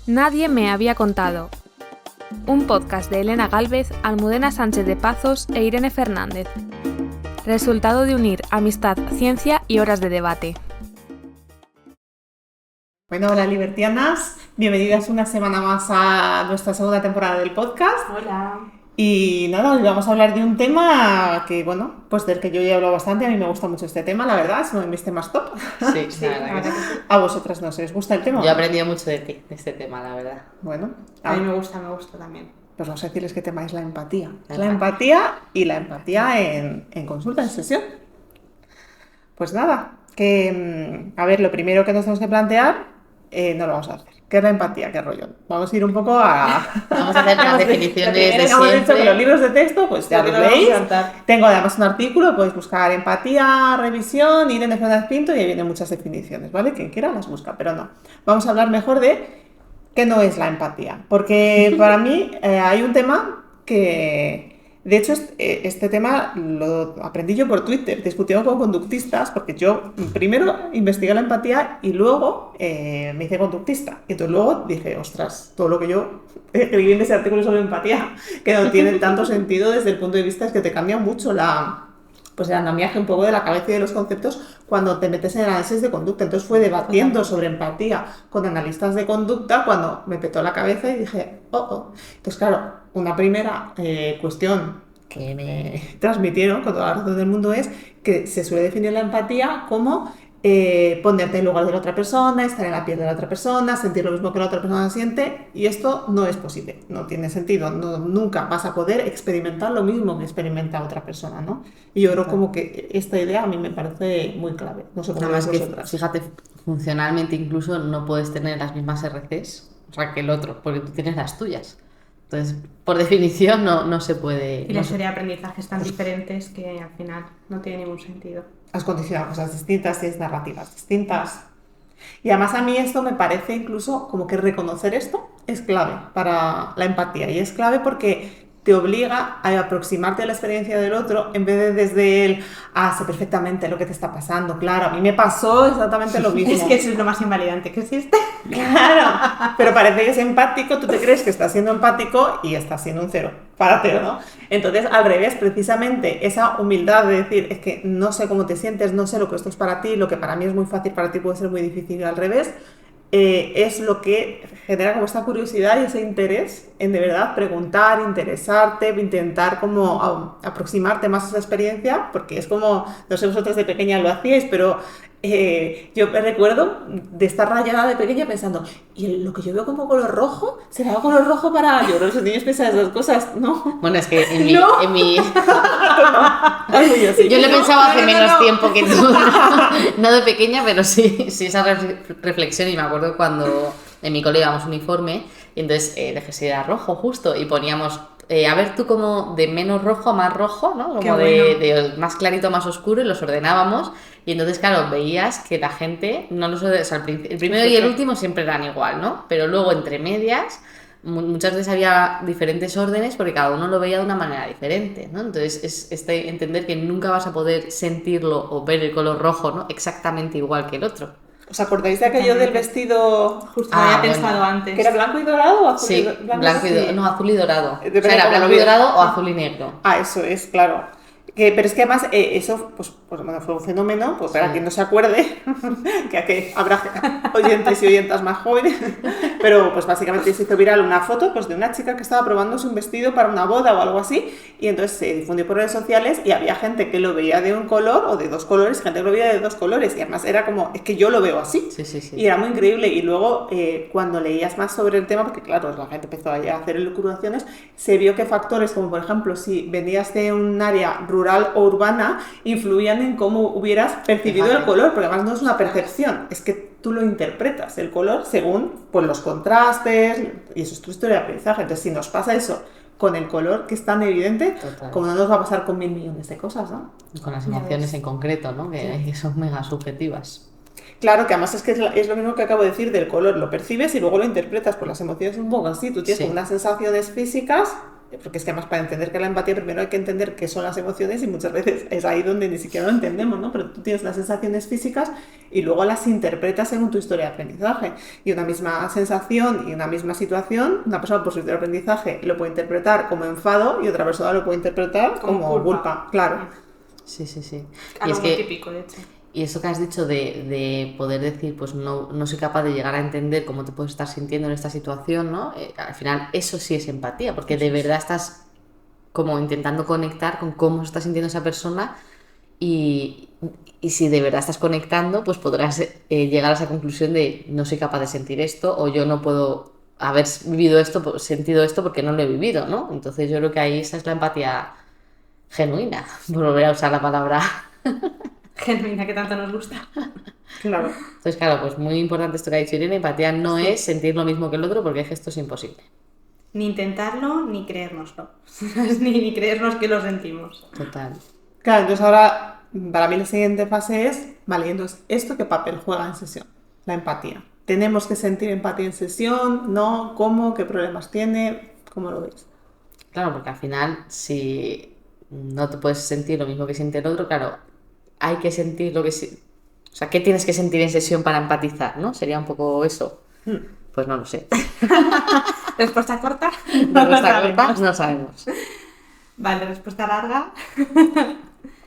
Nadie me había contado. Un podcast de Elena Gálvez, Almudena Sánchez de Pazos e Irene Fernández. Resultado de unir amistad, ciencia y horas de debate. Bueno, hola libertianas, bienvenidas una semana más a nuestra segunda temporada del podcast. Hola. Y nada, hoy vamos a hablar de un tema que, bueno, pues del que yo ya he hablado bastante, a mí me gusta mucho este tema, la verdad, es uno de mis temas top. Sí, la verdad que sí. ¿A vosotras no se les gusta el tema? Yo he aprendido mucho de ti, de este tema, la verdad. Bueno, A mí me gusta también. pues vamos a decirles qué tema es la empatía. La empatía y la empatía en consulta, en sesión. Pues nada, a ver, lo primero que nos tenemos que plantear, no lo vamos a hacer. ¿Qué es la empatía? ¿Qué rollo? Vamos a ir un poco a... Vamos a hacer las definiciones de Hemos dicho que siempre. los libros de texto, pues ya Porque los no vamos veis. a saltar. Tengo además un artículo, podéis buscar empatía, revisión, Irene Fernández Pinto y ahí vienen muchas definiciones, ¿vale? Quien quiera las busca, pero no. Vamos a hablar mejor de qué no es la empatía. Porque para mí hay un tema que... De hecho, este tema lo aprendí yo por Twitter, discutiendo con conductistas, porque yo primero investigué la empatía y luego me hice conductista. Y entonces luego dije, ostras, todo lo que yo escribí en ese artículo sobre empatía, que no tiene tanto sentido desde el punto de vista es que te cambia mucho el andamiaje un poco de la cabeza y de los conceptos cuando te metes en el análisis de conducta. Entonces fue debatiendo sobre empatía con analistas de conducta cuando me petó la cabeza y dije, Entonces, claro, una primera cuestión que me transmitieron con toda la razón del mundo es que se suele definir la empatía como ponerte en lugar de la otra persona, estar en la piel de la otra persona, sentir lo mismo que la otra persona siente, y esto no es posible, no tiene sentido, nunca vas a poder experimentar lo mismo que experimenta otra persona, ¿no? Y yo creo como que esta idea a mí me parece muy clave, no sé cómo Además lo que, veis vosotras. fíjate, funcionalmente incluso no puedes tener las mismas RCs, o sea, que el otro, porque tú tienes las tuyas. Entonces, por definición, no se puede... Y la serie de aprendizajes tan diferentes que al final no tiene ningún sentido. Has condicionado cosas distintas, tienes narrativas distintas. Y además a mí esto me parece incluso como que reconocer esto es clave para la empatía. Y es clave porque te obliga a aproximarte a la experiencia del otro en vez de desde el, sé perfectamente lo que te está pasando. Claro, a mí me pasó exactamente lo mismo. Es que eso es lo más invalidante que existe. Claro, pero parece que es empático, tú te crees que estás siendo empático y estás siendo un cero, párate, ¿no? Entonces, al revés, precisamente esa humildad de decir, es que no sé cómo te sientes, no sé lo que esto es para ti, lo que para mí es muy fácil, para ti puede ser muy difícil, y al revés, es lo que genera como esta curiosidad y ese interés en de verdad preguntar, interesarte, intentar como aproximarte más a esa experiencia, porque es como, no sé vosotros de pequeña lo hacíais, pero yo me recuerdo de estar rayada de pequeña pensando, ¿y lo que yo veo como color rojo? ¿Será color rojo para...? Yo creo que los niños piensan esas cosas, ¿no? Bueno, es que en mi... No. En mi... Yo Yo lo he pensado hace menos tiempo que tú. No de pequeña, pero sí esa reflexión. Y me acuerdo cuando en mi cole íbamos uniforme y entonces dejé si era rojo justo y poníamos... a ver tú como de menos rojo a más rojo, ¿no? Como de más clarito a más oscuro, y los ordenábamos. Y entonces, claro, veías que la gente no los ordena, o sea, el primero y el último siempre eran igual, ¿no? Pero luego entre medias muchas veces había diferentes órdenes porque cada uno lo veía de una manera diferente, ¿no? Entonces es entender que nunca vas a poder sentirlo o ver el color rojo, ¿no? Exactamente igual que el otro. ¿Os acordáis de aquello del vestido Justo lo había pensado antes. que era blanco y dorado o azul? Sí, blanco y dorado, no, azul y dorado. Depende O sea, era de cómo blanco lo y veas. dorado o azul y negro. Eso es, claro. Pero es que además eso pues bueno, fue un fenómeno, pues para quien no se acuerde, que aquí habrá oyentes y oyentas más jóvenes, pero pues básicamente se hizo viral una foto pues de una chica que estaba probándose un vestido para una boda o algo así, y entonces se difundió por redes sociales y había gente que lo veía de un color o de dos colores, gente que lo veía de dos colores, y además era como, es que yo lo veo así. Sí. Y era muy increíble. Y luego cuando leías más sobre el tema, porque claro, la gente empezó a hacer elucubraciones, se vio que factores como por ejemplo si venías de un área rural o urbana influían en cómo hubieras percibido el color, porque además no es una percepción, es que tú lo interpretas el color según pues los contrastes, y eso es tu historia de aprendizaje. Entonces si nos pasa eso con el color, que es tan evidente, Total. como no nos va a pasar con 1000 millones de cosas, ¿no? Y con las emociones en concreto, ¿no? Que son mega subjetivas. Claro, que además es que es lo mismo que acabo de decir del color, lo percibes y luego lo interpretas, pues las emociones un poco así, tú tienes como unas sensaciones físicas porque es que además para entender que la empatía primero hay que entender qué son las emociones y muchas veces es ahí donde ni siquiera lo entendemos, ¿no? Pero tú tienes las sensaciones físicas y luego las interpretas según tu historia de aprendizaje. Y una misma sensación y una misma situación, una persona por su historia de aprendizaje lo puede interpretar como enfado y otra persona lo puede interpretar como culpa. Claro. Sí. Algo muy típico, de hecho. Y eso que has dicho de poder decir, pues no soy capaz de llegar a entender cómo te puedes estar sintiendo en esta situación, ¿no? Al final eso sí es empatía, porque de verdad estás como intentando conectar con cómo se está sintiendo esa persona y si de verdad estás conectando, pues podrás llegar a esa conclusión de no soy capaz de sentir esto o yo no puedo haber vivido esto, sentido esto porque no lo he vivido, ¿no? Entonces yo creo que ahí esa es la empatía genuina, por volver a usar la palabra Genuina, que tanto nos gusta. Claro. Entonces, claro, pues muy importante esto que ha dicho Irene, empatía no es sentir lo mismo que el otro porque es que esto es imposible. Ni intentarlo, ni creérnoslo. ni creernos que lo sentimos. Total. Claro, entonces ahora para mí la siguiente fase es, vale, entonces, ¿esto qué papel juega en sesión? La empatía. ¿Tenemos que sentir empatía en sesión? ¿No? ¿Cómo? ¿Qué problemas tiene? ¿Cómo lo veis? Claro, porque al final, si no te puedes sentir lo mismo que siente el otro, claro, hay que sentir lo que... O sea, ¿qué tienes que sentir en sesión para empatizar, no? Sería un poco eso. Pues no lo sé. ¿Respuesta corta? Respuesta corta, no sabemos. Vale, respuesta larga.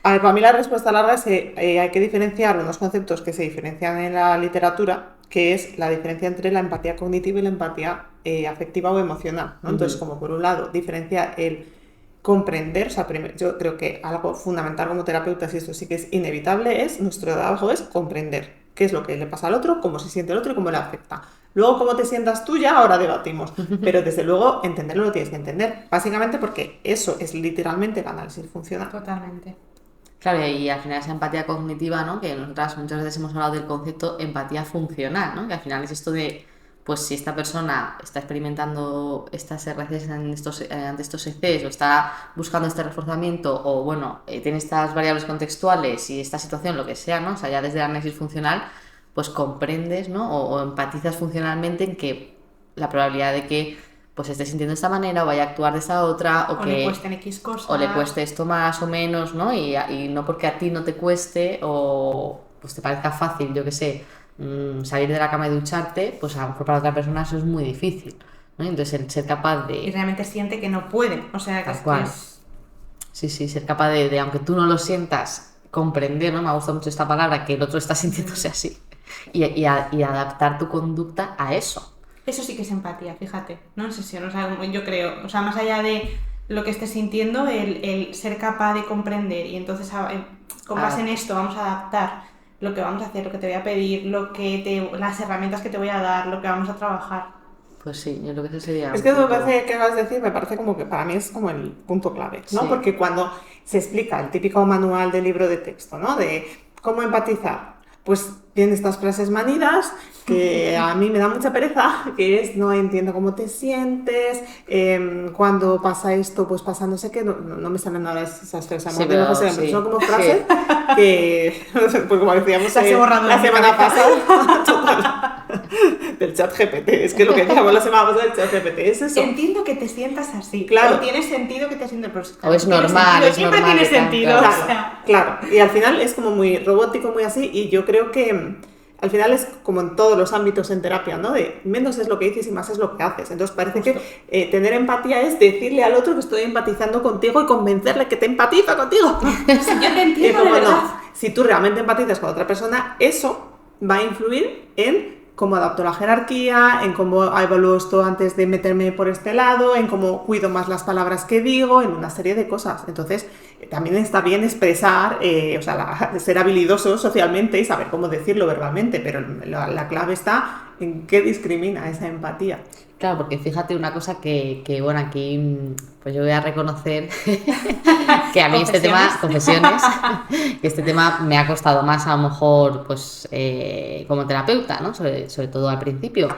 A ver, para mí la respuesta larga es que hay que diferenciar unos conceptos que se diferencian en la literatura, que es la diferencia entre la empatía cognitiva y la empatía afectiva o emocional, ¿no? Entonces, como por un lado, diferencia el comprender, o sea, yo creo que algo fundamental como terapeutas, y esto sí que es inevitable, es nuestro trabajo es comprender qué es lo que le pasa al otro, cómo se siente el otro y cómo le afecta. Luego, cómo te sientas tú ya, ahora debatimos, pero desde luego entenderlo lo tienes que entender, básicamente porque eso es literalmente el análisis funcional. Totalmente. Claro, y al final esa empatía cognitiva, ¿no? Que nosotras muchas veces hemos hablado del concepto empatía funcional, ¿no? Que al final es esto de, pues si esta persona está experimentando estas reacciones ante estos ECs o está buscando este reforzamiento o, bueno, tiene estas variables contextuales y esta situación, lo que sea, ¿no? O sea, ya desde el análisis funcional, pues comprendes, ¿no? O empatizas funcionalmente en que la probabilidad de que pues esté sintiendo de esta manera o vaya a actuar de esta otra o que le cuesten X cosas o le cueste esto más o menos, ¿no? Y no porque a ti no te cueste o pues te parezca fácil, yo qué sé, salir de la cama y ducharte, pues a lo mejor para otra persona eso es muy difícil, ¿no? Entonces el ser capaz de... Y realmente siente que no puede, o sea, que Tal es cual. que es... Sí, ser capaz de, aunque tú no lo sientas, comprender, ¿no? Me gusta mucho esta palabra, que el otro está sintiéndose así. Y adaptar tu conducta a eso. Eso sí que es empatía, fíjate, ¿no? En sesión, o sea, yo creo, o sea, más allá de lo que estés sintiendo, el ser capaz de comprender y entonces con base en esto vamos a adaptar lo que vamos a hacer, lo que te voy a pedir, las herramientas que te voy a dar, lo que vamos a trabajar. Pues sí, yo creo que eso sería... Es que eso me parece que vas a decir, me parece como que para mí es como el punto clave, ¿no? Sí. Porque cuando se explica el típico manual de libro de texto, ¿no? De cómo empatizar, pues tiene estas frases manidas que a mí me da mucha pereza, que es no entiendo cómo te sientes, cuando pasa esto, pues pasa no sé qué, no me salen ahora esas frases, Sí, pero pero son como frases que, pues como decíamos Las he borrado la de mi semana cabeza. pasada, total, del chat GPT, es que lo que decíamos la semana pasada del chat GPT es eso. Entiendo que te sientas así, Claro. o tiene sentido que te sientas... Pues, O es tiene normal, sentido, es siempre normal tiene que tal, sentido, claro. o sea... Claro, y al final es como muy robótico, muy así, y yo creo que al final es como en todos los ámbitos en terapia, ¿no? De menos es lo que dices y más es lo que haces. Entonces parece que tener empatía es decirle al otro que estoy empatizando contigo y convencerle que te empatiza contigo. Si yo te Y entiendo, como de verdad. no, si tú realmente empatizas con otra persona, eso va a influir en cómo adapto la jerarquía, en cómo evalúo esto antes de meterme por este lado, en cómo cuido más las palabras que digo, en una serie de cosas. Entonces, también está bien expresar, o sea, ser habilidoso socialmente y saber cómo decirlo verbalmente, pero la clave está en qué discrimina esa empatía. Claro, porque fíjate una cosa que bueno, aquí pues yo voy a reconocer que a mí este tema, confesiones, que este tema me ha costado más a lo mejor pues como terapeuta, ¿no? Sobre todo al principio.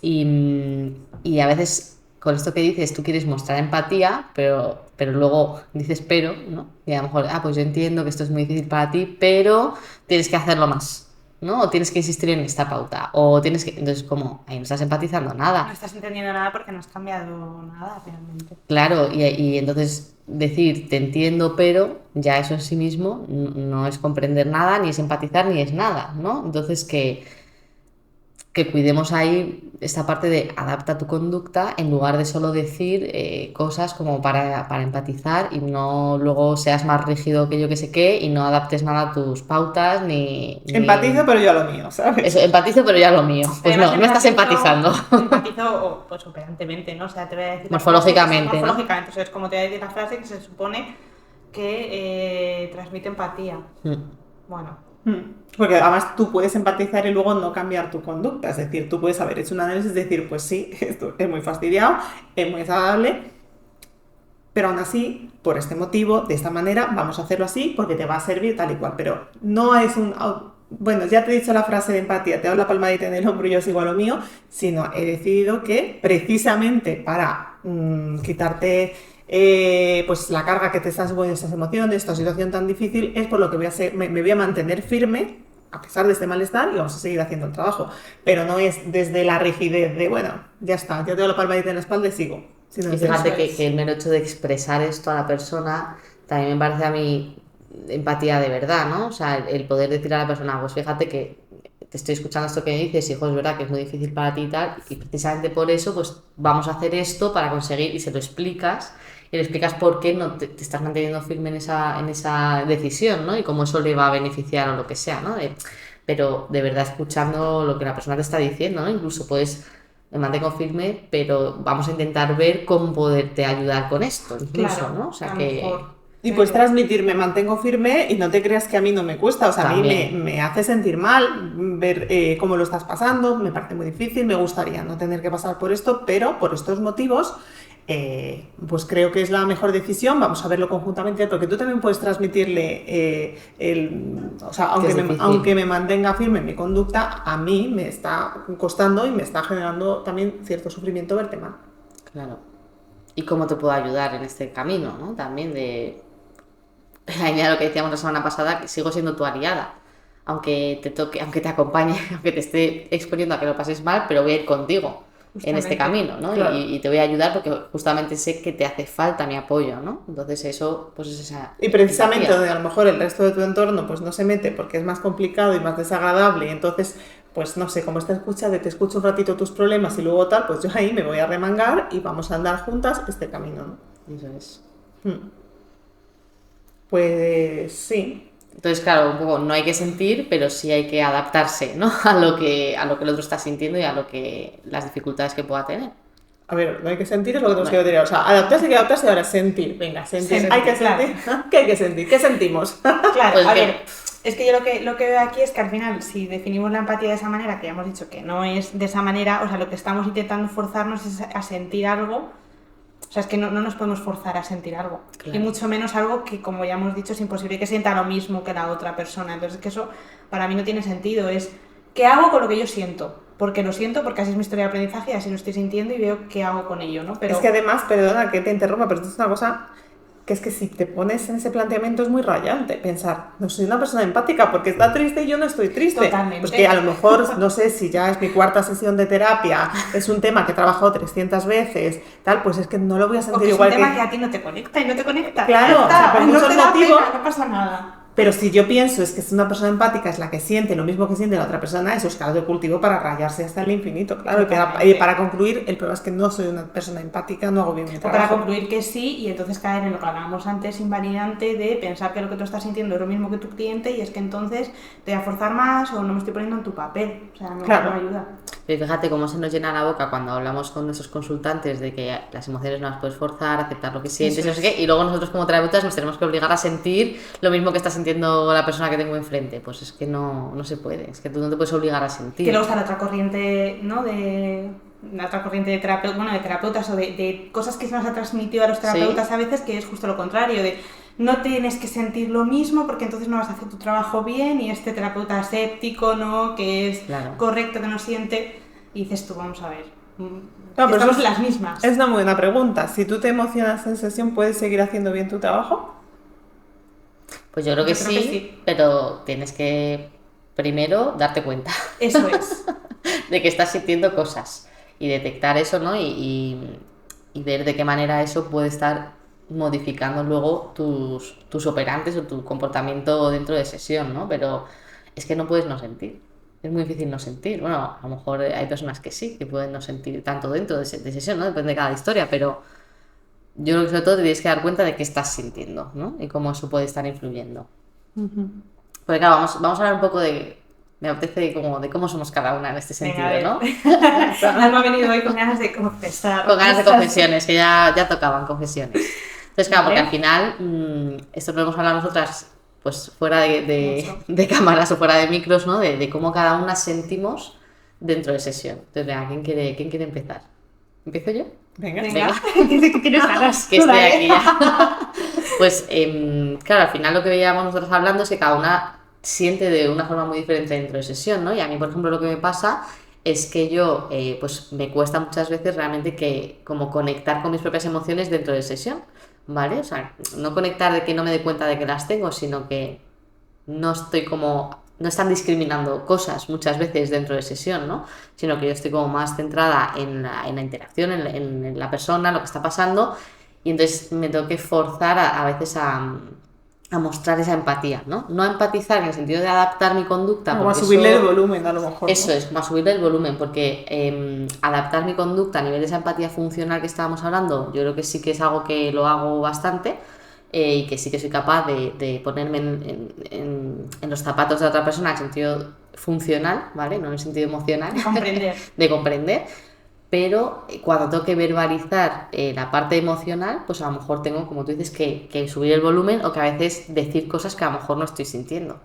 Y a veces con esto que dices, tú quieres mostrar empatía, pero luego dices pero, ¿no? Y a lo mejor, pues yo entiendo que esto es muy difícil para ti, pero tienes que hacerlo más. ¿no? O tienes que insistir en esta pauta, o tienes que... Entonces, como, ahí no estás empatizando No nada. estás entendiendo nada porque no has cambiado nada realmente. Claro, y entonces decir te entiendo, pero ya eso en sí mismo no es comprender nada, ni es empatizar, ni es nada, ¿no? Entonces que cuidemos ahí esta parte de adapta tu conducta en lugar de solo decir cosas como para empatizar y no luego seas más rígido que yo que sé qué y no adaptes nada a tus pautas ni... Empatizo, pero yo a lo mío, ¿sabes? Eso, empatizo, pero ya lo mío. Pues Además, no estás empatizando. Empatizo pues operantemente, ¿no? O sea, te voy a decir... Morfológicamente, ¿no? Morfológicamente, o sea, es como te voy a decir la frase que se supone que transmite empatía. Bueno, Porque además tú puedes empatizar y luego no cambiar tu conducta. Es decir, tú puedes haber hecho un análisis y decir, pues sí, esto es muy fastidiado, es muy desagradable, pero aún así, por este motivo, de esta manera, vamos a hacerlo así porque te va a servir tal y cual. Pero no es un... Bueno, ya te he dicho la frase de empatía, te doy la palmadita en el hombro y yo sigo a lo mío, sino he decidido que precisamente para quitarte pues la carga que te están suponiendo estas emociones, esta situación tan difícil, es por lo que me voy a mantener firme a pesar de este malestar y vamos a seguir haciendo el trabajo. Pero no es desde la rigidez de, bueno, ya está, ya tengo la palmadita en la espalda y sigo. Sino Y fíjate que el mero hecho de expresar esto a la persona también me parece a mí empatía de verdad, ¿no? O sea, el poder decir a la persona, pues fíjate que te estoy escuchando esto que me dices, hijo, es verdad que es muy difícil para ti y tal, y precisamente por eso, pues vamos a hacer esto para conseguir, y se lo explicas, y le explicas por qué no te estás manteniendo firme en esa decisión, ¿no? Y cómo eso le va a beneficiar o lo que sea, ¿no? Pero de verdad escuchando lo que la persona te está diciendo, ¿no? Incluso puedes, me mantengo firme, pero vamos a intentar ver cómo poderte ayudar con esto, incluso, claro, ¿no? O sea a lo que... mejor. Y puedes transmitir, me mantengo firme y no te creas que a mí no me cuesta, o sea, a mí me hace sentir mal ver cómo lo estás pasando, me parece muy difícil, me gustaría no tener que pasar por esto, pero por estos motivos, pues creo que es la mejor decisión, vamos a verlo conjuntamente, porque tú también puedes transmitirle, o sea, aunque me mantenga firme en mi conducta, a mí me está costando y me está generando también cierto sufrimiento verte mal. Claro. ¿Y cómo te puedo ayudar en este camino, ¿no? También de... En la línea de lo que decíamos la semana pasada, que sigo siendo tu aliada. Aunque te toque, aunque te acompañe, aunque te esté exponiendo a que lo pases mal, pero voy a ir contigo en este camino, ¿no? Claro. Y te voy a ayudar porque justamente sé que te hace falta mi apoyo, ¿no? Entonces eso, pues es esa... Y precisamente empatía. donde a lo mejor el resto de tu entorno pues no se mete porque es más complicado y más desagradable, y entonces, pues no sé, como esta escucha de te escucho un ratito tus problemas y luego tal, pues yo ahí me voy a remangar y vamos a andar juntas este camino, ¿no? Eso es. Pues sí. Entonces, claro, un poco no hay que sentir, pero sí hay que adaptarse, ¿no? A lo que el otro está sintiendo y a lo que las dificultades que pueda tener. A ver, no hay que sentir, es lo que tenemos que decir. O sea, adaptarse hay que adaptarse y ahora sentir. Venga, sentir. Sentir, Hay que sentir. claro. ¿Qué hay que sentir? ¿Qué sentimos? Claro, Pues a que- ver, es que yo lo que veo aquí es que al final, si definimos la empatía de esa manera, que ya hemos dicho que no es de esa manera, o sea, lo que estamos intentando forzarnos es a sentir algo. O sea, es que no nos podemos forzar a sentir algo. Claro. Y mucho menos algo que, como ya hemos dicho, es imposible que sienta lo mismo que la otra persona. Entonces, es que eso para mí no tiene sentido. Es, ¿qué hago con lo que yo siento? Porque lo siento, porque así es mi historia de aprendizaje y así lo estoy sintiendo y veo qué hago con ello, ¿no? Pero Es que además, perdona que te interrumpa, pero esto es una cosa que es que si te pones en ese planteamiento es muy rayante pensar, no soy una persona empática porque está triste y yo no estoy triste. Totalmente. Pues que a lo mejor, no sé, si ya es mi cuarta sesión de terapia, es un tema que he trabajado 300 veces, tal, pues es que no lo voy a o sentir que es un igual tema que a ti no te conecta y no te conecta. Claro, Ya o sea, está, por no muchos te da motivos- pena, no pasa nada. Pero si yo pienso es que es una persona empática, es la que siente lo mismo que siente la otra persona, eso es caldo de cultivo para rayarse hasta el infinito, claro. Totalmente. Y para concluir, el problema es que no soy una persona empática, no hago bien mi O para trabajo. concluir que sí y entonces caer en lo que hablábamos antes, invalidante de pensar que lo que tú estás sintiendo es lo mismo que tu cliente y es que entonces te voy a forzar más o no me estoy poniendo en tu papel. O sea, Claro. no ayuda. Pero fíjate cómo se nos llena la boca cuando hablamos con nuestros consultantes de que las emociones no las puedes forzar, aceptar lo que sientes, Eso no sé qué, y luego nosotros como terapeutas nos tenemos que obligar a sentir lo mismo que está sintiendo la persona que tengo enfrente. Pues es que no se puede, es que tú no te puedes obligar a sentir. Que luego está la otra corriente, ¿no? La otra corriente de de terapeutas o de cosas que se nos ha transmitido a los terapeutas Sí. a veces, que es justo lo contrario, de no tienes que sentir lo mismo porque entonces no vas a hacer tu trabajo bien y este terapeuta escéptico, ¿no? Que es Claro. correcto, que no siente, y dices tú, vamos a ver, No, pero estamos eso en las mismas. Es una muy buena pregunta. Si tú te emocionas en sesión, ¿puedes seguir haciendo bien tu trabajo? Pues yo creo que Yo creo que sí, sí. pero tienes que primero darte cuenta Eso es. de que estás sintiendo cosas y detectar eso, ¿no? Y ver de qué manera eso puede estar modificando luego tus operantes o tu comportamiento dentro de sesión, ¿no? Pero es que no puedes no sentir. Es muy difícil no sentir. Bueno, a lo mejor hay personas que sí, que pueden no sentir tanto dentro de sesión, ¿no? Depende de cada historia, pero yo creo que sobre todo te tienes que dar cuenta de qué estás sintiendo, ¿no? Y cómo eso puede estar influyendo. Porque claro, vamos a hablar un poco me apetece como de cómo somos cada una en este sentido, Venga, ¿no? Alma ha venido hoy con ganas de confesar. Con ganas de confesiones, que ya tocaban confesiones. Entonces, claro, porque al final, esto podemos hablar nosotras, pues fuera de cámaras o fuera de micros, ¿no? De cómo cada una sentimos dentro de sesión. Entonces, venga, ¿quién quiere empezar? ¿Empiezo yo? Venga. Dice que tienes ganas. Que estoy aquí ya. Pues, claro, al final lo que veíamos nosotros hablando es que cada una siente de una forma muy diferente dentro de sesión, ¿no? Y a mí, por ejemplo, lo que me pasa es que yo, pues me cuesta muchas veces realmente que como conectar con mis propias emociones dentro de sesión, ¿vale? O sea, no conectar de que no me dé cuenta de que las tengo, sino que no están discriminando cosas muchas veces dentro de sesión, ¿no? Sino que yo estoy como más centrada en la interacción, en la persona, lo que está pasando, y entonces me tengo que forzar a veces a mostrar esa empatía, ¿no? No a empatizar en el sentido de adaptar mi conducta. Como a subirle el volumen, a lo mejor, ¿no? Eso es, como a subirle el volumen, porque adaptar mi conducta a nivel de esa empatía funcional que estábamos hablando, yo creo que sí que es algo que lo hago bastante, y que sí que soy capaz de ponerme en los zapatos de otra persona en el sentido funcional, ¿vale? No en el sentido emocional. De comprender. De comprender. Pero cuando tengo que verbalizar la parte emocional, pues a lo mejor tengo, como tú dices, que subir el volumen, o que a veces decir cosas que a lo mejor no estoy sintiendo.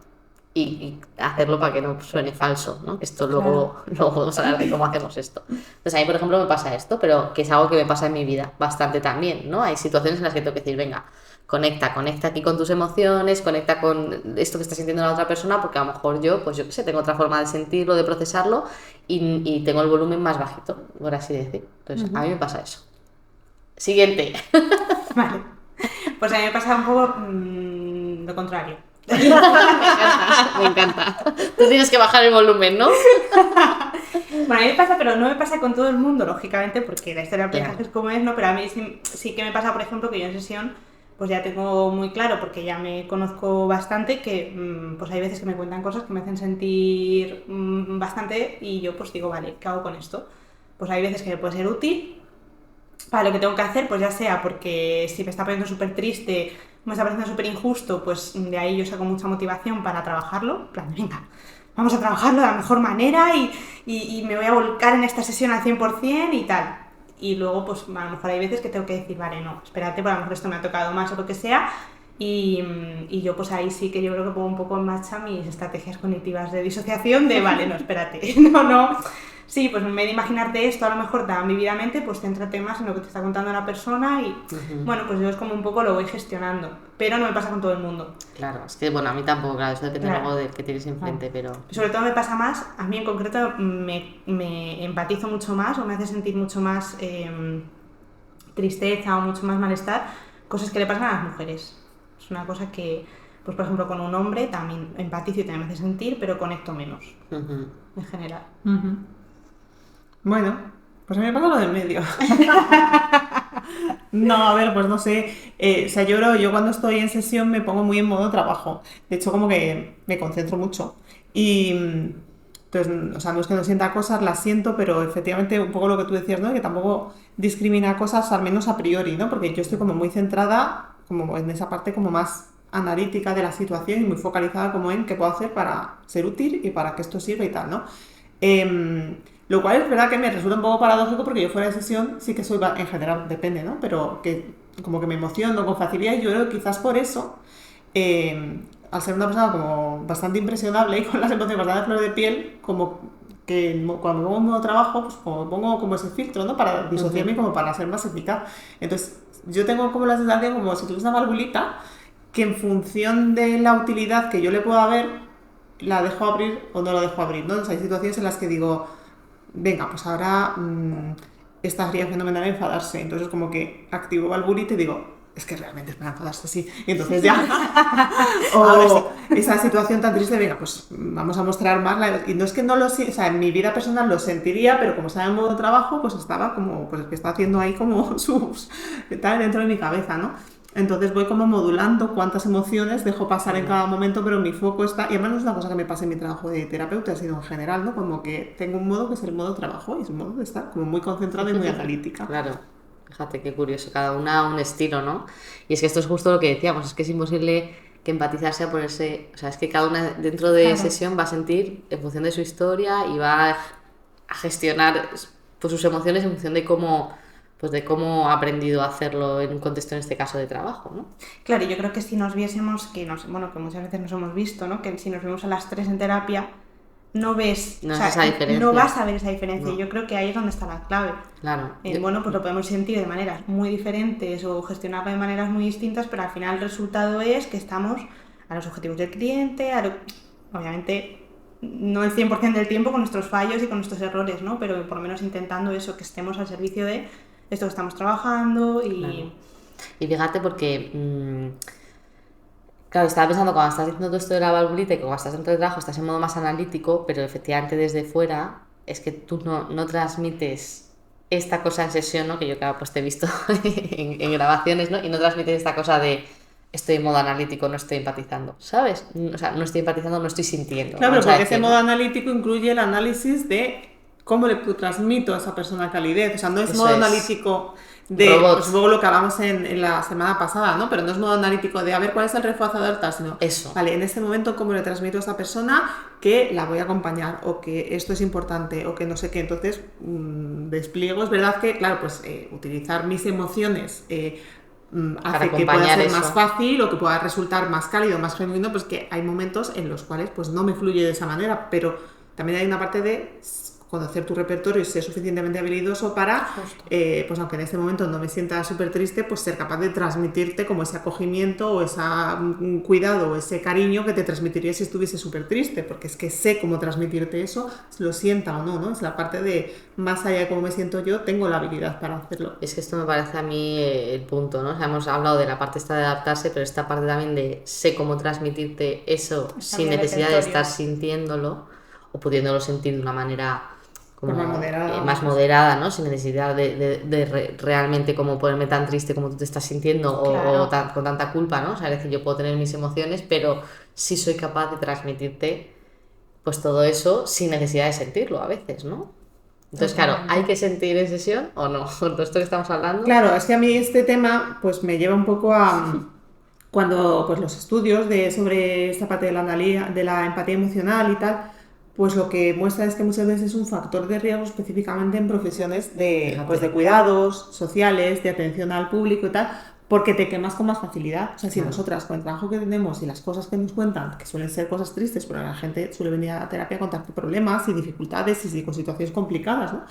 Y hacerlo para que no suene falso, ¿no? Esto luego podemos hablar de cómo hacemos esto. Entonces a mí, por ejemplo, me pasa esto, pero que es algo que me pasa en mi vida bastante también, ¿no? Hay situaciones en las que tengo que decir, venga, conecta aquí con tus emociones, conecta con esto que está sintiendo la otra persona, porque a lo mejor yo, pues yo qué sé, tengo otra forma de sentirlo, de procesarlo, y tengo el volumen más bajito, por así decir. Entonces, a mí me pasa eso. Siguiente. Vale. Pues a mí me pasa un poco lo contrario. Me encanta. Tú tienes que bajar el volumen, ¿no? Bueno, a mí me pasa, pero no me pasa con todo el mundo, lógicamente, porque la historia del aprendizaje Claro. es como es, ¿no? Pero a mí sí que me pasa, por ejemplo, que yo en sesión pues ya tengo muy claro, porque ya me conozco bastante, que pues hay veces que me cuentan cosas que me hacen sentir bastante, y yo pues digo, vale, ¿qué hago con esto? Pues hay veces que me puede ser útil para lo que tengo que hacer, pues ya sea porque si me está poniendo súper triste, me está pareciendo súper injusto, pues de ahí yo saco mucha motivación para trabajarlo, en plan, venga, vamos a trabajarlo de la mejor manera y me voy a volcar en esta sesión al 100% y tal. Y luego, pues a lo mejor hay veces que tengo que decir, vale, no, espérate, pues a lo mejor esto me ha tocado más o lo que sea, y yo pues ahí sí que yo creo que pongo un poco en marcha mis estrategias cognitivas de disociación de, vale, no, espérate, no, sí, pues en vez de imaginarte esto a lo mejor tan vividamente, pues céntrate más en lo que te está contando la persona y, bueno, pues yo es como un poco lo voy gestionando, pero no me pasa con todo el mundo. Claro, es que bueno, a mí tampoco, claro, eso depende luego del que tienes enfrente, pero... Sobre todo me pasa más, a mí en concreto me empatizo mucho más, o me hace sentir mucho más tristeza o mucho más malestar, cosas que le pasan a las mujeres. Es una cosa que, pues por ejemplo, con un hombre también empatizo y también me hace sentir, pero conecto menos, en general. Bueno, pues a mí me pasa lo del medio. No, a ver, pues no sé. O sea, yo cuando estoy en sesión me pongo muy en modo trabajo. De hecho, como que me concentro mucho. Y entonces, o sea, no es que no sienta cosas, las siento, pero efectivamente un poco lo que tú decías, ¿no? Que tampoco discrimina cosas, al menos a priori, ¿no? Porque yo estoy como muy centrada como en esa parte como más analítica de la situación y muy focalizada como en qué puedo hacer para ser útil y para que esto sirva y tal, ¿no? Lo cual es verdad que me resulta un poco paradójico, porque yo fuera de sesión sí que soy, en general, depende, ¿no? Pero que como que me emociono con facilidad, y yo creo que quizás por eso, al ser una persona como bastante impresionable y con las emociones bastante a flor de piel, como que cuando me pongo en modo trabajo, pues como pongo como ese filtro, ¿no? Para disociarme y como para ser más eficaz. Entonces, yo tengo como la sensación como si tuviese una valvulita que en función de la utilidad que yo le pueda ver, la dejo abrir o no la dejo abrir, ¿no? Entonces, hay situaciones en las que digo, venga, pues ahora estaría fenomenal enfadarse. Entonces como que activo valvulita y digo, es que realmente es para enfadarse, sí. Y entonces ya. esa situación tan triste, venga, pues vamos a mostrar más. Y no es que no lo sienta, o sea, en mi vida personal lo sentiría, pero como estaba en modo trabajo, pues estaba como, pues que está haciendo ahí como sus, tal, dentro de mi cabeza, ¿no? Entonces voy como modulando cuántas emociones dejo pasar en cada momento, pero mi foco está, y además no es una cosa que me pase en mi trabajo de terapeuta, sino en general, ¿no? Como que tengo un modo que es el modo trabajo, y es un modo de estar como muy concentrada y muy analítica. Claro, fíjate qué curioso, cada una un estilo, ¿no? Y es que esto es justo lo que decíamos, es que es imposible que empatizar sea ponerse, o sea, es que cada una dentro de sesión va a sentir en función de su historia y va a gestionar pues, sus emociones en función de cómo ha aprendido a hacerlo en un contexto, en este caso, de trabajo, ¿no? Claro, yo creo que si nos viésemos, que muchas veces nos hemos visto, ¿no? Que si nos vemos a las 3 en terapia, no ves, no, o sea, esa diferencia. No vas a ver esa diferencia. No. Yo creo que ahí es donde está la clave. Claro. Bueno, pues lo podemos sentir de maneras muy diferentes o gestionarlo de maneras muy distintas, pero al final el resultado es que estamos a los objetivos del cliente, obviamente no el 100% del tiempo con nuestros fallos y con nuestros errores, ¿no? Pero por lo menos intentando eso, que estemos al servicio de esto que estamos trabajando y... Claro. Y fíjate porque... Claro, estaba pensando cuando estás diciendo todo esto de la valvulita y cuando estás dentro del trabajo estás en modo más analítico, pero efectivamente desde fuera es que tú no transmites esta cosa en sesión, ¿no? Que yo claro, pues te he visto en grabaciones, ¿no? Y no transmites esta cosa de estoy en modo analítico, no estoy empatizando, ¿sabes? O sea, no estoy empatizando, no estoy sintiendo. Claro, porque ese modo analítico incluye el análisis de cómo le transmito a esa persona calidez. O sea, no es Eso modo es. analítico de, pues luego lo que hablamos en la semana pasada, ¿no? Pero no es modo analítico de a ver cuál es el reforzador tal, sino eso. Vale, en este momento cómo le transmito a esta persona que la voy a acompañar o que esto es importante o que no sé qué. Entonces, despliego, es verdad que, claro, pues utilizar mis emociones hace que pueda ser más fácil o que pueda resultar más cálido, más genuino, pues que hay momentos en los cuales pues no me fluye de esa manera, pero también hay una parte de conocer tu repertorio y ser suficientemente habilidoso para, pues aunque en este momento no me sienta súper triste, pues ser capaz de transmitirte como ese acogimiento o ese cuidado o ese cariño que te transmitiría si estuviese súper triste, porque es que sé cómo transmitirte eso, lo sienta o no, ¿no? Es la parte de, más allá de cómo me siento yo, tengo la habilidad para hacerlo. Es que esto me parece a mí el punto, ¿no? O sea, hemos hablado de la parte esta de adaptarse, pero esta parte también de sé cómo transmitirte eso sin necesidad de estar sintiéndolo o pudiéndolo sentir de una manera como más moderada, ¿no? Sin necesidad de realmente como ponerme tan triste como tú te estás sintiendo o con tanta culpa, ¿no? O sea, es decir, yo puedo tener mis emociones, pero sí soy capaz de transmitirte pues todo eso sin necesidad de sentirlo a veces, ¿no? Entonces, claro, ¿hay que sentir en sesión o no? Con todo esto que estamos hablando. Claro, es que a mí este tema pues me lleva un poco a cuando pues los estudios sobre esta parte de la empatía emocional y tal, pues lo que muestra es que muchas veces es un factor de riesgo específicamente en profesiones de cuidados sociales, de atención al público y tal, porque te quemas con más facilidad. O sea, si nosotras con el trabajo que tenemos y las cosas que nos cuentan, que suelen ser cosas tristes, pero la gente suele venir a la terapia a contarte problemas y dificultades y con situaciones complicadas, ¿no?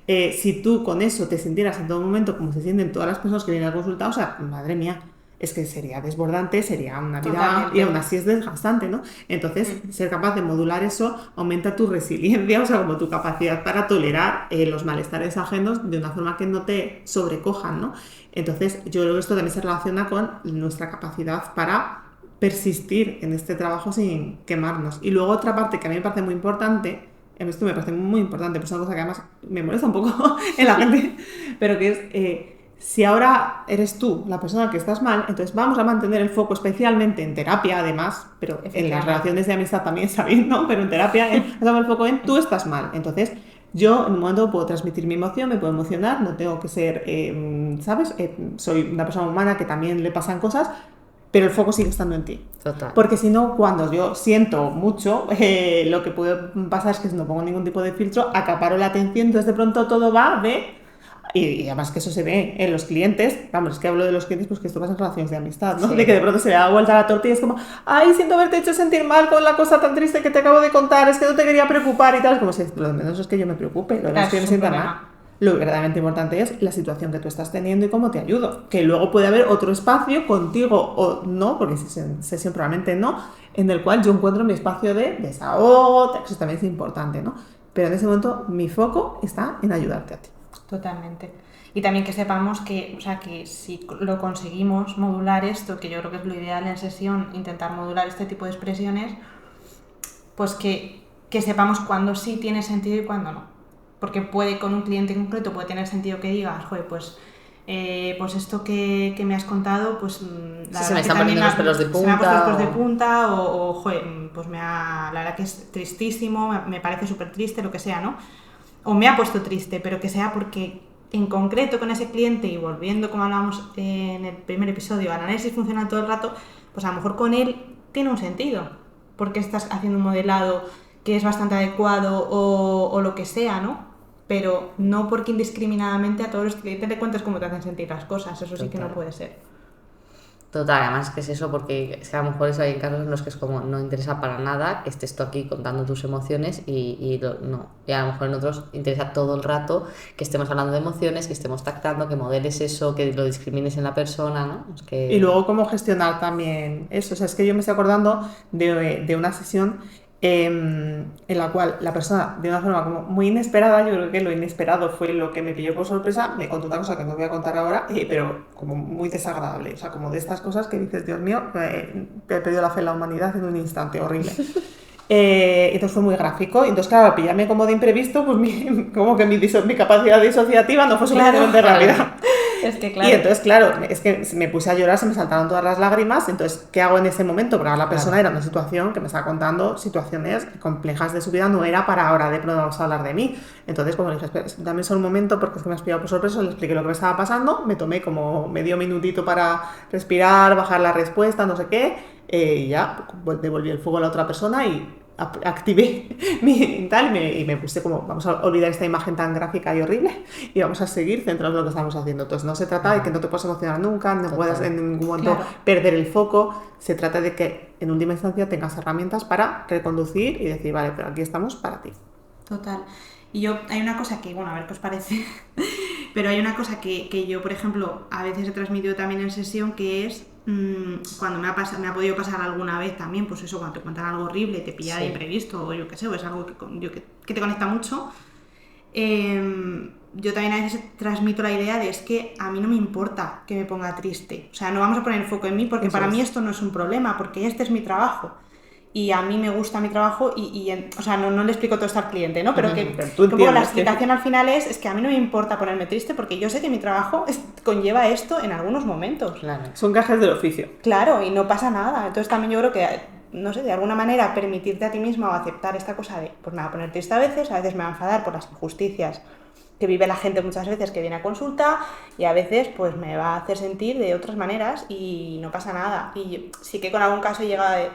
Si tú con eso te sintieras en todo momento como se sienten todas las personas que vienen al consultado, o sea, madre mía, es que sería desbordante, sería una vida totalmente. Y aún así es desgastante, ¿no? Entonces, ser capaz de modular eso aumenta tu resiliencia, o sea, como tu capacidad para tolerar los malestares ajenos de una forma que no te sobrecojan, ¿no? Entonces, yo creo que esto también se relaciona con nuestra capacidad para persistir en este trabajo sin quemarnos. Y luego otra parte que a mí me parece muy importante, esto me parece muy importante, pues es una cosa que además me molesta un poco en la gente, pero que es... si ahora eres tú la persona que estás mal, entonces vamos a mantener el foco especialmente en terapia, además, pero en las relaciones de amistad también está bien, ¿no? Pero en terapia vamos el foco en tú estás mal. Entonces, yo en un momento puedo transmitir mi emoción, me puedo emocionar, no tengo que ser, ¿sabes? Soy una persona humana que también le pasan cosas, pero el foco sigue estando en ti. Total. Porque si no, cuando yo siento mucho, lo que puede pasar es que si no pongo ningún tipo de filtro, acaparo la atención, entonces de pronto todo va de... Y además que eso se ve en los clientes, vamos, es que hablo de los clientes pues que esto pasa en relaciones de amistad, ¿no? Sí. De que de pronto se le da vuelta la tortilla y es como, ay, siento haberte hecho sentir mal con la cosa tan triste que te acabo de contar, es que no te quería preocupar y tal, como si lo menos es que yo me preocupe, lo menos es que me sienta mal. Lo verdaderamente importante es la situación que tú estás teniendo y cómo te ayudo, que luego puede haber otro espacio contigo o no, porque sesión probablemente no, en el cual yo encuentro mi espacio de desahogo, eso también es importante, ¿no? Pero en ese momento mi foco está en ayudarte a ti. Totalmente. Y también que sepamos que, o sea, que si lo conseguimos modular esto, que yo creo que es lo ideal en sesión, intentar modular este tipo de expresiones, pues que sepamos cuándo sí tiene sentido y cuándo no. Porque puede, con un cliente concreto, puede tener sentido que digas, joder, pues esto que me has contado, pues la Sí, se me verdad están que también poniendo los pelos de se me han puesto los punta. pelos de punta, o joder, pues la verdad que es tristísimo, me parece súper triste, lo que sea, ¿no? O me ha puesto triste, pero que sea porque en concreto con ese cliente, y volviendo como hablábamos en el primer episodio, al análisis funcional todo el rato, pues a lo mejor con él tiene un sentido, porque estás haciendo un modelado que es bastante adecuado o lo que sea, ¿no? Pero no porque indiscriminadamente a todos los clientes le cuentes cómo te hacen sentir las cosas, eso sí que no Total. puede ser. Total, además que es eso, porque es que a lo mejor hay casos en los que es como no interesa para nada que estés tú aquí contando tus emociones no. Y a lo mejor en otros interesa todo el rato que estemos hablando de emociones, que estemos tactando, que modeles eso, que lo discrimines en la persona, ¿no? Es que... Y luego cómo gestionar también eso. O sea, es que yo me estoy acordando de una sesión en la cual la persona, de una forma como muy inesperada, yo creo que lo inesperado fue lo que me pilló por sorpresa, me contó una cosa que no voy a contar ahora, pero como muy desagradable. O sea, como de estas cosas que dices, Dios mío, he perdido la fe en la humanidad en un instante, horrible. Entonces fue muy gráfico, y entonces claro, pillarme como de imprevisto, pues como que mi capacidad disociativa no fue suficientemente rápida. Es que claro. Y entonces, claro, es que me puse a llorar, se me saltaron todas las lágrimas. Entonces, ¿qué hago en ese momento? Porque ahora la persona era una situación que me estaba contando situaciones complejas de su vida, no era para ahora de pronto vamos a hablar de mí. Entonces, como le dije, espera, dame solo un momento porque es que me has pillado por sorpresa, le expliqué lo que me estaba pasando, me tomé como medio minutito para respirar, bajar la respuesta, no sé qué, y ya devolví el fuego a la otra persona y activé y me puse como, vamos a olvidar esta imagen tan gráfica y horrible y vamos a seguir centrados en lo que estamos haciendo. Entonces no se trata de que no te puedas emocionar nunca, no puedas en ningún momento perder el foco, se trata de que en última instancia tengas herramientas para reconducir y decir, vale, pero aquí estamos para ti. Total. Y hay una cosa que, bueno, a ver qué os parece, pero hay una cosa que yo, por ejemplo, a veces he transmitido también en sesión, que es cuando me ha podido pasar alguna vez también, pues eso, cuando te cuentan algo horrible, te pilla de imprevisto, o yo qué sé, o es algo que te conecta mucho, yo también a veces transmito la idea de es que a mí no me importa que me ponga triste, o sea, no vamos a poner el foco en mí porque eso para mí esto no es un problema, porque este es mi trabajo. Y a mí me gusta mi trabajo o sea, no le explico todo esto al cliente, ¿no? Pero que un poco la explicación al final es que a mí no me importa ponerme triste porque yo sé que mi trabajo conlleva esto en algunos momentos. Claro. Son gajes del oficio. Claro, y no pasa nada. Entonces también yo creo que, no sé, de alguna manera permitirte a ti misma o aceptar esta cosa de, pues me va a poner triste a veces me va a enfadar por las injusticias que vive la gente muchas veces que viene a consulta, y a veces pues me va a hacer sentir de otras maneras y no pasa nada. Y sí que con algún caso llega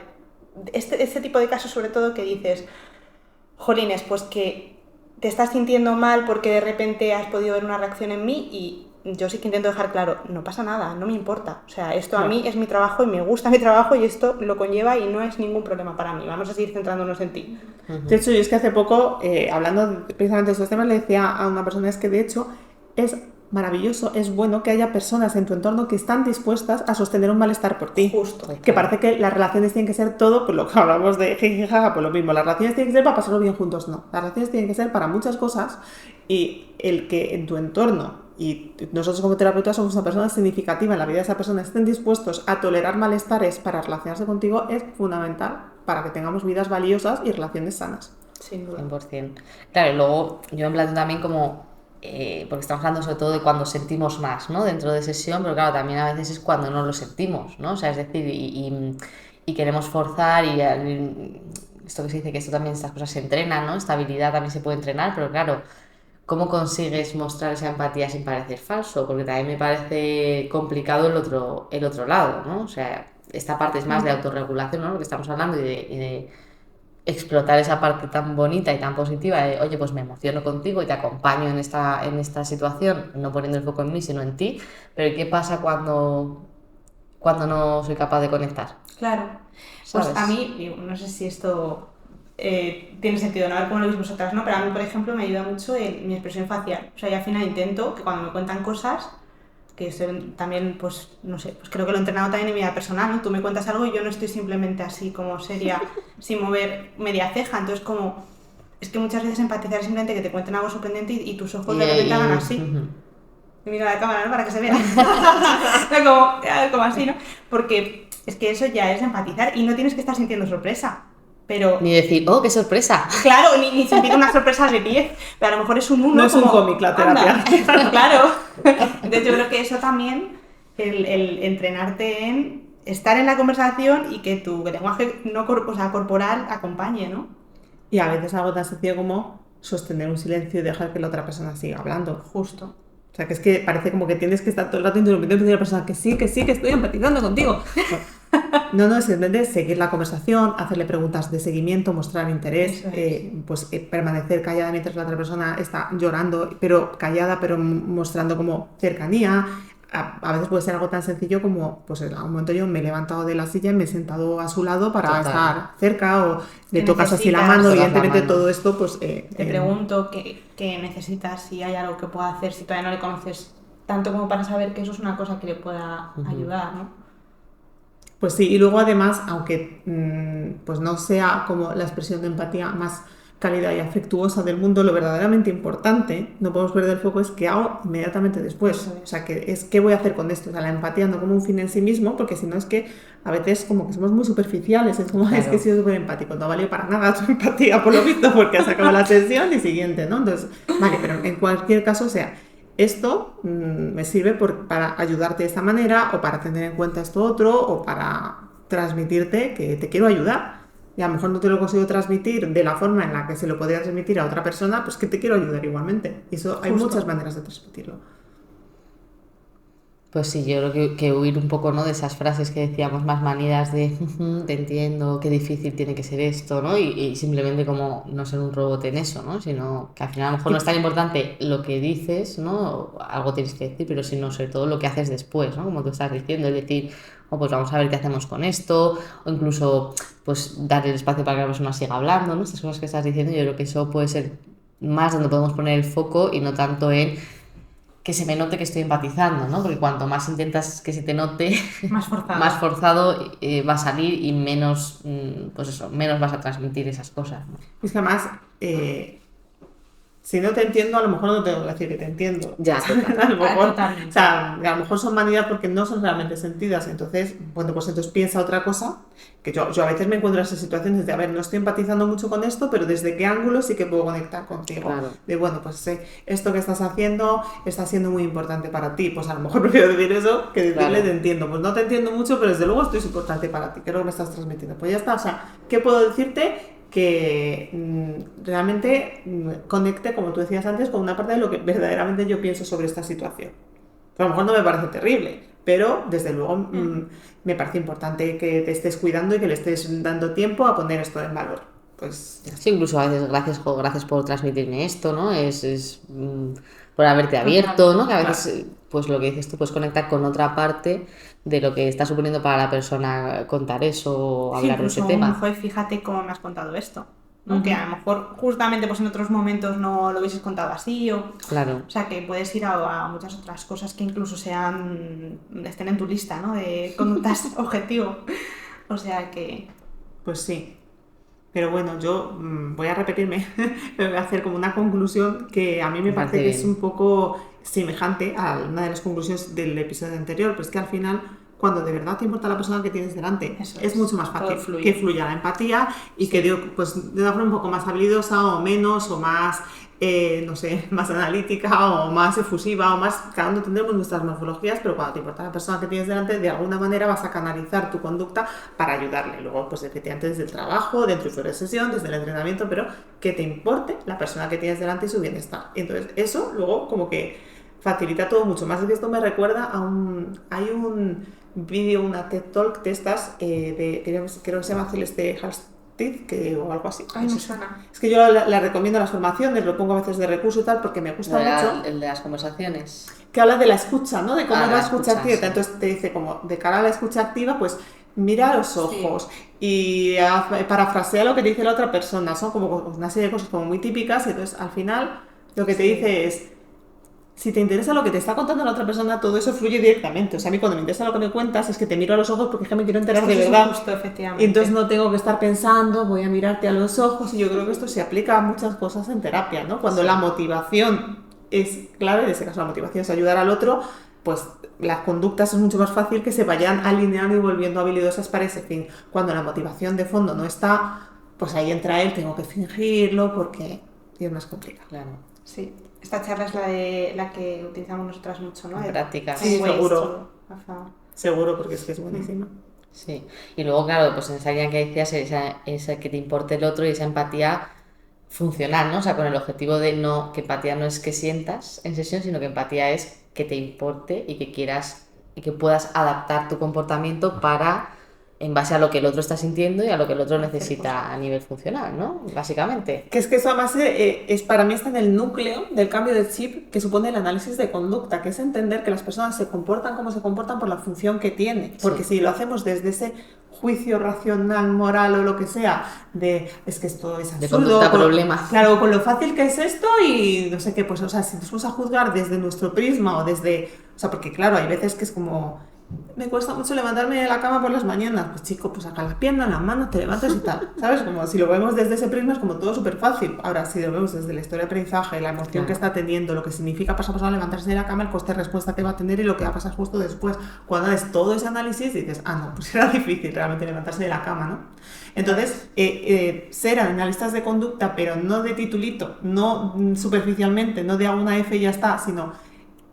este tipo de casos, sobre todo, que dices, jolines, pues que te estás sintiendo mal porque de repente has podido ver una reacción en mí, y yo sí que intento dejar claro, no pasa nada, no me importa, o sea, esto a mí es mi trabajo y me gusta mi trabajo y esto lo conlleva y no es ningún problema para mí, vamos a seguir centrándonos en ti. De hecho, yo es que hace poco, hablando precisamente de estos temas, le decía a una persona, es que de hecho es maravilloso, es bueno que haya personas en tu entorno que están dispuestas a sostener un malestar por ti. Justo. Que parece que las relaciones tienen que ser todo, por lo que hablamos de jijijaja, pues lo mismo, las relaciones tienen que ser para pasarlo bien juntos, no. Las relaciones tienen que ser para muchas cosas, y el que en tu entorno, y nosotros como terapeutas somos una persona significativa en la vida de esa persona, estén dispuestos a tolerar malestares para relacionarse contigo, es fundamental para que tengamos vidas valiosas y relaciones sanas. Sin duda. 100%. Claro, y luego yo me planteo también como... porque estamos hablando sobre todo de cuando sentimos más, ¿no? Dentro de sesión, pero claro, también a veces es cuando no lo sentimos, ¿no? O sea, es decir, y queremos forzar, y esto que se dice que esto también, estas cosas se entrenan, ¿no? Esta habilidad también se puede entrenar, pero claro, ¿cómo consigues mostrar esa empatía sin parecer falso? Porque también me parece complicado el otro lado, ¿no? O sea, esta parte es más de autorregulación, ¿no? Lo que estamos hablando, y de explotar esa parte tan bonita y tan positiva de, oye, pues me emociono contigo y te acompaño en esta situación, no poniendo el foco en mí, sino en ti. Pero ¿qué pasa cuando no soy capaz de conectar? Claro. ¿Sabes? Pues a mí, no sé si esto tiene sentido, no a ver cómo lo veis vosotras, ¿no? Pero a mí, por ejemplo, me ayuda mucho mi expresión facial. O sea, yo al final intento que cuando me cuentan cosas, que estoy también, pues, no sé, pues creo que lo he entrenado también en mi vida personal, ¿no? Tú me cuentas algo y yo no estoy simplemente así como seria, sin mover media ceja, entonces como Es que muchas veces empatizar es simplemente que te cuenten algo sorprendente y tus ojos de repente hagan así. Y mira la cámara, ¿no? Para que se vea. como así, ¿no? Porque es que eso ya es empatizar y no tienes que estar sintiendo sorpresa. Pero, Ni decir, oh, qué sorpresa. claro, ni sentir una sorpresa de 10, pero a lo mejor es un 1. No es un cómic la terapia. Anda. Claro. Entonces yo creo que eso también, el entrenarte en estar en la conversación y que tu lenguaje corporal acompañe, ¿no? Y a veces algo tan sencillo como sostener un silencio y dejar que la otra persona siga hablando. Justo. O sea, que es que parece como que tienes que estar todo el rato interrumpiendo y decirle a la persona que sí, que estoy empatizando contigo. No, es simplemente seguir la conversación, hacerle preguntas de seguimiento, mostrar interés, permanecer callada mientras la otra persona está llorando, pero callada, pero mostrando como cercanía. A veces puede ser algo tan sencillo como, pues en algún momento yo me he levantado de la silla y me he sentado a su lado para estar cerca, o le tocas así la mano, evidentemente todo esto, pues... Te pregunto qué necesitas, si hay algo que pueda hacer, si todavía no le conoces tanto como para saber que eso es una cosa que le pueda ayudar, ¿no? Pues sí, y luego además, aunque pues no sea como la expresión de empatía más cálida y afectuosa del mundo, lo verdaderamente importante, no podemos perder el foco, es qué hago inmediatamente después. O sea, qué voy a hacer con esto. O sea, la empatía no como un fin en sí mismo, porque si no es que a veces como que somos muy superficiales, es como, claro, es que he sido súper empático, no valió para nada tu empatía por lo visto, porque has acabado la sesión y siguiente, ¿no? Entonces, vale, pero en cualquier caso, o sea, esto me sirve para ayudarte de esta manera, o para tener en cuenta esto otro, o para transmitirte que te quiero ayudar. Y a lo mejor no te lo consigo transmitir de la forma en la que se lo podría transmitir a otra persona, pues que te quiero ayudar igualmente. Y eso hay muchas maneras de transmitirlo. Pues sí, yo creo que huir un poco, ¿no?, de esas frases que decíamos más manidas de te entiendo, qué difícil tiene que ser esto, ¿no? Y simplemente como no ser un robot en eso, ¿no? Sino que al final a lo mejor no es tan importante lo que dices, ¿no? Algo tienes que decir, pero sino sobre todo lo que haces después, ¿no? Como tú estás diciendo, es decir, pues vamos a ver qué hacemos con esto, o incluso pues dar el espacio para que la persona siga hablando, ¿no? Estas cosas que estás diciendo, yo creo que eso puede ser más donde podemos poner el foco y no tanto en que se me note que estoy empatizando, ¿no? Porque cuanto más intentas que se te note, más forzado va a salir y menos, pues eso, menos vas a transmitir esas cosas, ¿no? Es que además, si no te entiendo, a lo mejor no tengo que decir que te entiendo. Ya, a lo mejor, o sea, a lo mejor son manidas porque no son realmente sentidas. Entonces, bueno, pues entonces piensa otra cosa. Que yo a veces me encuentro en esas situaciones de, a ver, no estoy empatizando mucho con esto, pero desde qué ángulo sí que puedo conectar contigo. Claro. De, bueno, pues esto que estás haciendo está siendo muy importante para ti. Pues a lo mejor prefiero decir eso que decirle, claro, te entiendo. Pues no te entiendo mucho, pero desde luego esto es importante para ti. ¿Qué es lo que me estás transmitiendo? Pues ya está. O sea, ¿qué puedo decirte que realmente conecte, como tú decías antes, con una parte de lo que verdaderamente yo pienso sobre esta situación? A lo mejor no me parece terrible, pero desde luego me parece importante que te estés cuidando y que le estés dando tiempo a poner esto en valor. Pues ya. Sí, incluso a veces gracias por transmitirme esto, ¿no? Es por haberte abierto, ¿no? Que a veces, pues lo que dices tú, puedes conectar con otra parte de lo que está suponiendo para la persona contar eso o hablar de ese tema. Joder, fíjate cómo me has contado esto, ¿no? Que a lo mejor justamente pues en otros momentos no lo hubieses contado así, Claro. O sea, que puedes ir a muchas otras cosas que incluso estén en tu lista, ¿no? De conductas objetivo. O sea que... Pues sí. Pero bueno, yo voy a repetirme, voy a hacer como una conclusión que a mí me parece que es un poco semejante a una de las conclusiones del episodio anterior, pues que al final, cuando de verdad te importa la persona que tienes delante, es mucho más fácil que fluya la empatía y sí, que pues, de una forma un poco más habilidosa o menos o más, no sé, más analítica o más efusiva o más, cada uno tendremos nuestras morfologías, pero cuando te importa la persona que tienes delante, de alguna manera vas a canalizar tu conducta para ayudarle. Luego, pues efectivamente desde el trabajo, dentro y fuera de sesión, desde el entrenamiento, pero que te importe la persona que tienes delante y su bienestar. Y entonces eso luego como que facilita todo mucho más. Es que esto me recuerda a hay un vídeo, una TED Talk de estas, creo que se llama Celeste Halstead, o algo así. Ay, me suena. Es que yo la recomiendo en las formaciones, lo pongo a veces de recurso y tal, porque me gusta mucho. El de las conversaciones. Que habla de la escucha, ¿no? De cómo es la escucha activa. Sí. Entonces te dice como, de cara a la escucha activa, pues mira a los ojos y parafrasea lo que te dice la otra persona. Son como una serie de cosas como muy típicas y entonces al final lo que te dice es, si te interesa lo que te está contando la otra persona, todo eso fluye directamente. O sea, a mí cuando me interesa lo que me cuentas es que te miro a los ojos porque es que me quiero enterar de Eso es verdad. justo, efectivamente. Y entonces no tengo que estar pensando, voy a mirarte a los ojos. Y yo creo que esto se aplica a muchas cosas en terapia, ¿no? Cuando la motivación es clave, en este caso la motivación es ayudar al otro, pues las conductas es mucho más fácil que se vayan alineando y volviendo habilidosas para ese fin. Cuando la motivación de fondo no está, pues ahí entra él, tengo que fingirlo porque es más complicado. Claro. Sí, esta charla es la que utilizamos nosotras mucho, ¿no? En práctica. Sí, Ways seguro. to have a- Seguro, porque es que es buenísima. Sí, y luego, claro, pues en esa línea que decías, esa que te importe el otro y esa empatía funcional, ¿no? O sea, con el objetivo de no, que empatía no es que sientas en sesión, sino que empatía es que te importe y que quieras y que puedas adaptar tu comportamiento para, en base a lo que el otro está sintiendo y a lo que el otro necesita a nivel funcional, ¿no? Básicamente. Que es que eso además para mí está en el núcleo del cambio de chip que supone el análisis de conducta, que es entender que las personas se comportan como se comportan por la función que tienen. Porque si lo hacemos desde ese juicio racional, moral o lo que sea, de es que esto es absurdo. De conducta problema. Claro, con lo fácil que es esto y no sé qué, pues o sea, si nos vamos a juzgar desde nuestro prisma o desde... O sea, porque claro, hay veces que es como... Me cuesta mucho levantarme de la cama por las mañanas. Pues chico, pues saca las piernas, las manos, te levantas y tal. ¿Sabes? Como si lo vemos desde ese prisma es como todo súper fácil. Ahora, si lo vemos desde la historia de aprendizaje, la emoción que está teniendo, lo que significa paso a paso levantarse de la cama, el coste de respuesta que va a tener y lo que va a pasar justo después. Cuando haces todo ese análisis dices, ah, no, pues era difícil realmente levantarse de la cama, ¿no? Entonces, ser analistas de conducta, pero no de titulito, no superficialmente, no de a una F y ya está, sino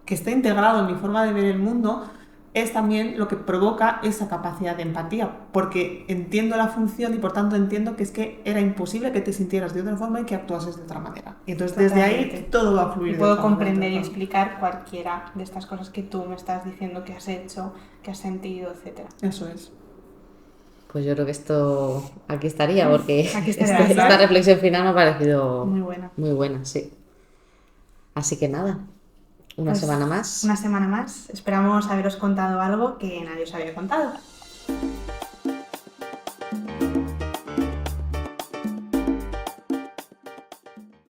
que esté integrado en mi forma de ver el mundo, es también lo que provoca esa capacidad de empatía, porque entiendo la función y por tanto entiendo que es que era imposible que te sintieras de otra forma y que actuases de otra manera. Y entonces desde ahí todo va a fluir. Y de puedo otra comprender y manera. explicar cualquiera de estas cosas que tú me estás diciendo que has hecho, que has sentido, etcétera. Eso es. Pues yo creo que esto aquí estaría, porque Aquí estaría, esta ¿sabes? reflexión final me ha parecido Muy buena. muy buena, sí. Así que nada, una Pues, semana más. Una semana más. Esperamos haberos contado algo que nadie os había contado.